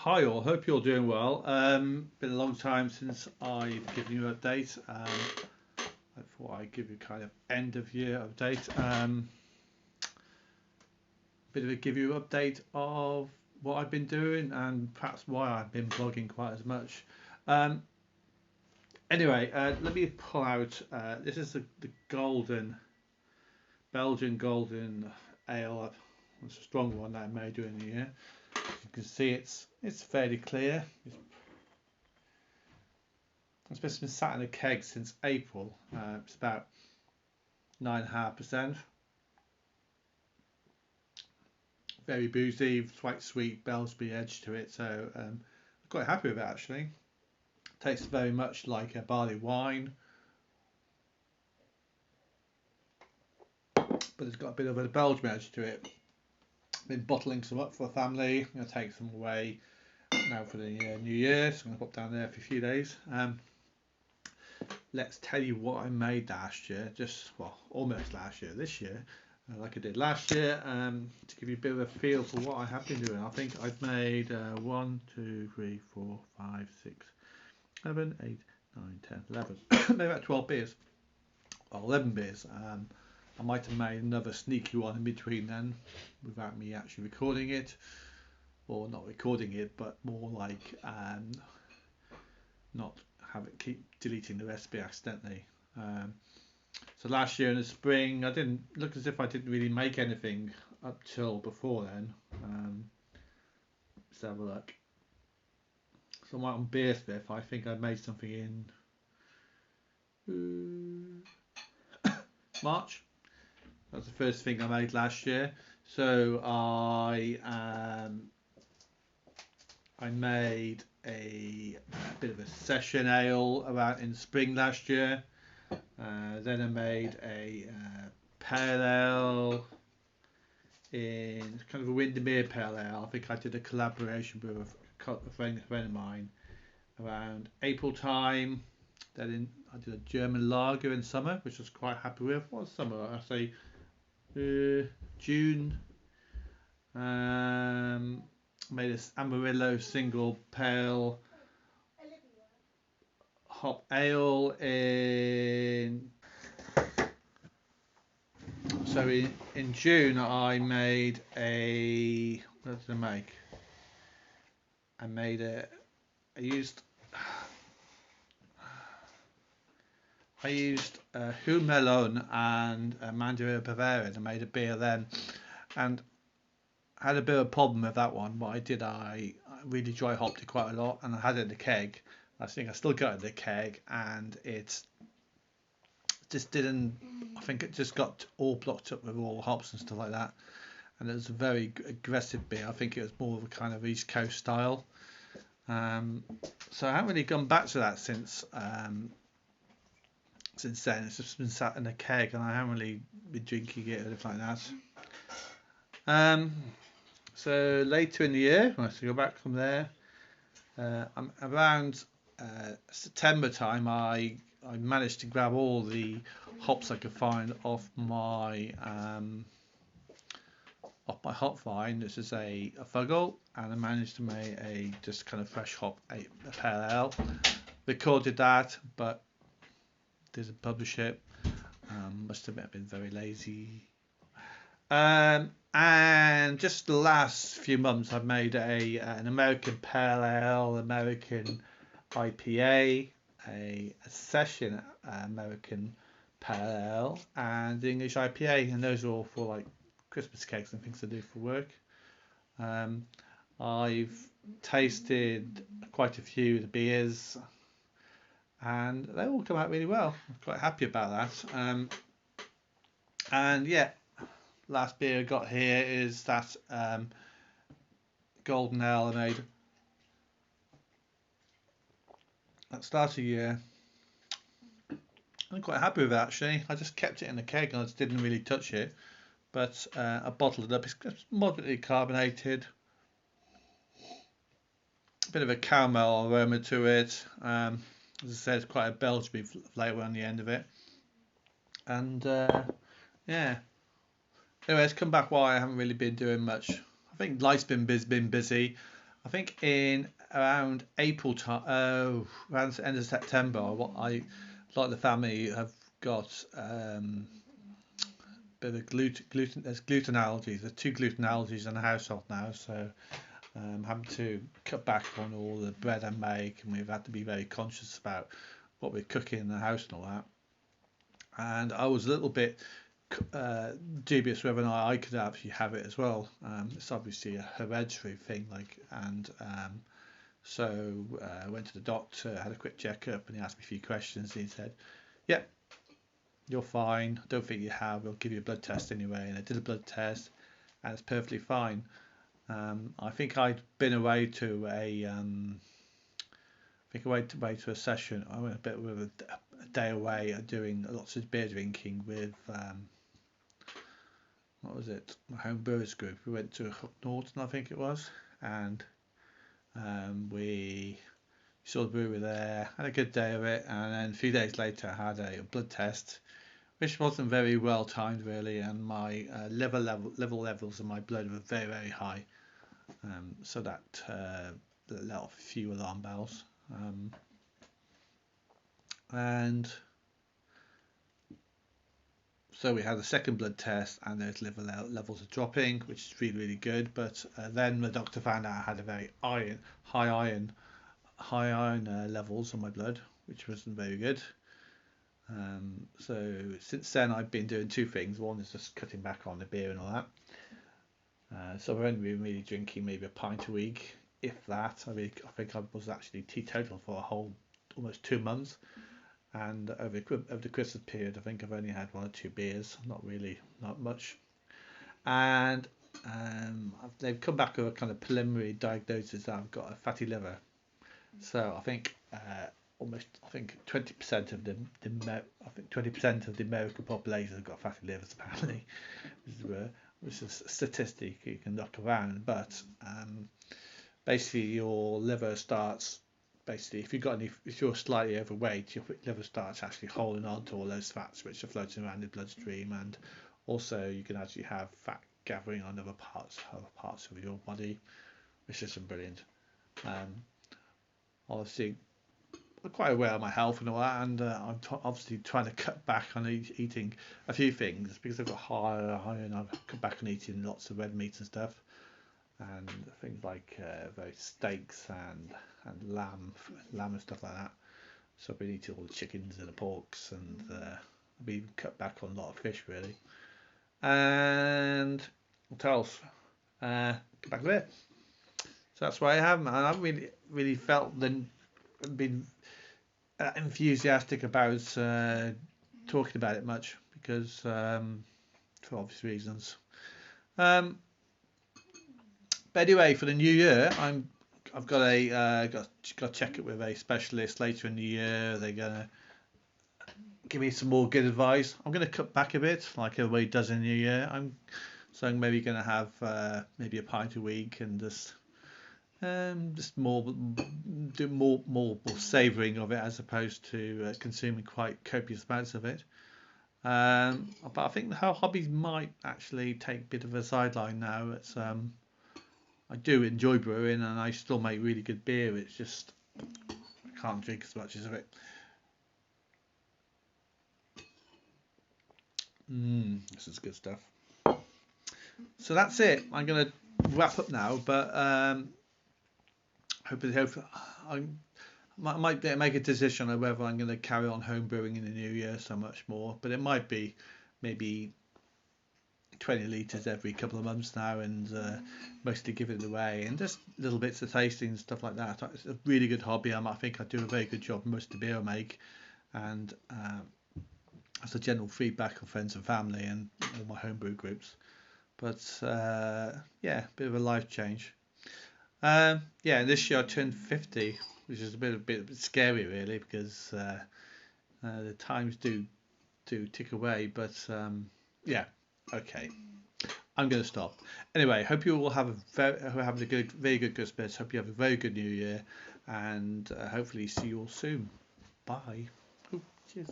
Hi all, hope you're doing well. Been a long time since I've given you an update. I thought I'd give you kind of end of year update. Bit of a give you update of what I've been doing and perhaps why I've been vlogging quite as much. Um, let me pull out. This is the golden Belgian golden ale. It's a strong one that I made during the year. You can see it's fairly clear. It's been sat in a keg since April. It's about 9.5%. Very boozy, quite sweet Belsby edge to it. So I'm quite happy with it actually. Tastes very much like a barley wine, but it's got a bit of a Belgian edge to it. Been bottling some up for the family. I'm going to take some away now for the new year. So I'm going to pop down there for a few days. Let's tell you what I made last year. Almost last year. This year. Like I did last year, to give you a bit of a feel for what I have been doing. I think I've made 1, 2, 3, 4, 5, 6, 7, 8, 9, 10, 11, maybe about 12 beers, or 11 beers. I might have made another sneaky one in between then, without me actually recording it, or not recording it, but more like not have it keep deleting the recipe accidentally. So last year in the spring, I didn't look as if I didn't really make anything up till before then. Let's have a look. So I'm on Beersmith. I think I made something in March. That's the first thing I made last year. So I made a bit of a session ale about in spring last year. Then I made a pale ale in kind of a Windermere pale ale. I think I did a collaboration with a friend of mine around April time. I did a German lager in summer, which I was quite happy with. What was summer? I say June. Made this Amarillo single pale hop ale in. So in June I made a. What did I make? I made it. I used Humelon and Mandarin Bavarian. I made a beer then, and I had a bit of a problem with that one. What I did, I really dry hopped it quite a lot, and I had it in the keg. I think I still got it in the keg, and it just didn't. I think it just got all blocked up with all hops and stuff like that. And it was a very aggressive beer. I think it was more of a kind of East Coast style. So I haven't really gone back to that since then. It's just been sat in a keg, and I haven't really been drinking it or anything like that. So later in the year, when I go back from there, I'm around September time. I managed to grab all the hops I could find off my hop vine. This is a Fuggle, and I managed to make a just kind of fresh hop a pale ale. Recorded that, but didn't publish it. Must admit I've been very lazy. And just the last few months, I've made an American Pale Ale, American IPA, a session American Pale Ale, and the English IPA, and those are all for like Christmas cakes and things to do for work. I've tasted quite a few of the beers, and they all come out really well. I'm quite happy about that. And yeah, last beer I got here is that golden ale I made at the start of the year. I'm quite happy with it actually. I just kept it in the keg and I just didn't really touch it. But I bottled it up. It's moderately carbonated. A bit of a caramel aroma to it. As I said, it's quite a Belgian flavour on the end of it. And yeah. Anyway, let's come back why I haven't really been doing much. I think life's been busy. I think in around April time, around the end of September, what I like the family have got bit of gluten. There's gluten allergies. There's two gluten allergies in the household now, so having to cut back on all the bread I make, and we've had to be very conscious about what we're cooking in the house and all that. And I was a little bit dubious whether or not I could actually have it as well. It's obviously a hereditary thing, so I went to the doctor, had a quick checkup, and he asked me a few questions. And he said, "Yeah, you're fine. I don't think you have. We'll give you a blood test anyway." And I did a blood test, and it's perfectly fine. I think I'd been away to away to a session. I went a bit with a day away doing lots of beer drinking with what was it? My home brewers group. We went to Hook Norton, I think it was, and we saw the brewery there. Had a good day of it, and then a few days later, I had a blood test, which wasn't very well timed really, and my liver levels in my blood were very very high. So that let off a few alarm bells. And so we had a second blood test, and those liver levels are dropping, which is really really good. But then the doctor found out I had a very high iron levels in my blood, which wasn't very good. So since then I've been doing two things. One is just cutting back on the beer and all that. So I've only been really drinking maybe a pint a week, if that. I think I was actually teetotal for a whole almost 2 months, and over the Christmas period, I think I've only had one or two beers, not much. And they've come back with a kind of preliminary diagnosis that I've got a fatty liver. So I think I think 20% of I think 20% of the American population have got fatty livers apparently, which is a statistic you can look around. But basically, your liver starts. Basically, if you're slightly overweight, your liver starts actually holding on to all those fats which are floating around the bloodstream, and also you can actually have fat gathering on other parts of your body, which is brilliant. Um, Obviously, I'm quite aware of my health and all that, and I'm obviously trying to cut back on eating a few things because I've got high, and I've cut back on eating lots of red meat and stuff, and things like steaks and lamb and stuff like that. So I've been eating all the chickens and the porks, and I've been cut back on a lot of fish really. And what else? Get back to it. So that's why I have, and I haven't really felt been enthusiastic about talking about it much because for obvious reasons. But anyway, for the new year, I've got to check it with a specialist later in the year. They're gonna give me some more good advice. I'm gonna cut back a bit, like everybody does in the new year. I'm maybe gonna have maybe a pint a week and just do more savouring of it as opposed to consuming quite copious amounts of it. But I think the whole hobby might actually take a bit of a sideline now. It's I do enjoy brewing and I still make really good beer. It's just I can't drink as much as of it. This is good stuff. So that's it. I'm going to wrap up now, but hope I might make a decision on whether I'm going to carry on home brewing in the new year so much more. But it might be maybe 20 litres every couple of months now, and mostly give it away and just little bits of tasting and stuff like that. It's a really good hobby. I think I do a very good job most of the beer I make, and as a general feedback of friends and family and all my homebrew groups. But yeah, bit of a life change. Yeah, this year I turned 50, which is a bit scary really, because the times do tick away. But yeah, okay, I'm going to stop. Anyway, hope you all have a very good Christmas. Hope you have a very good New Year, and hopefully see you all soon. Bye. Ooh, cheers.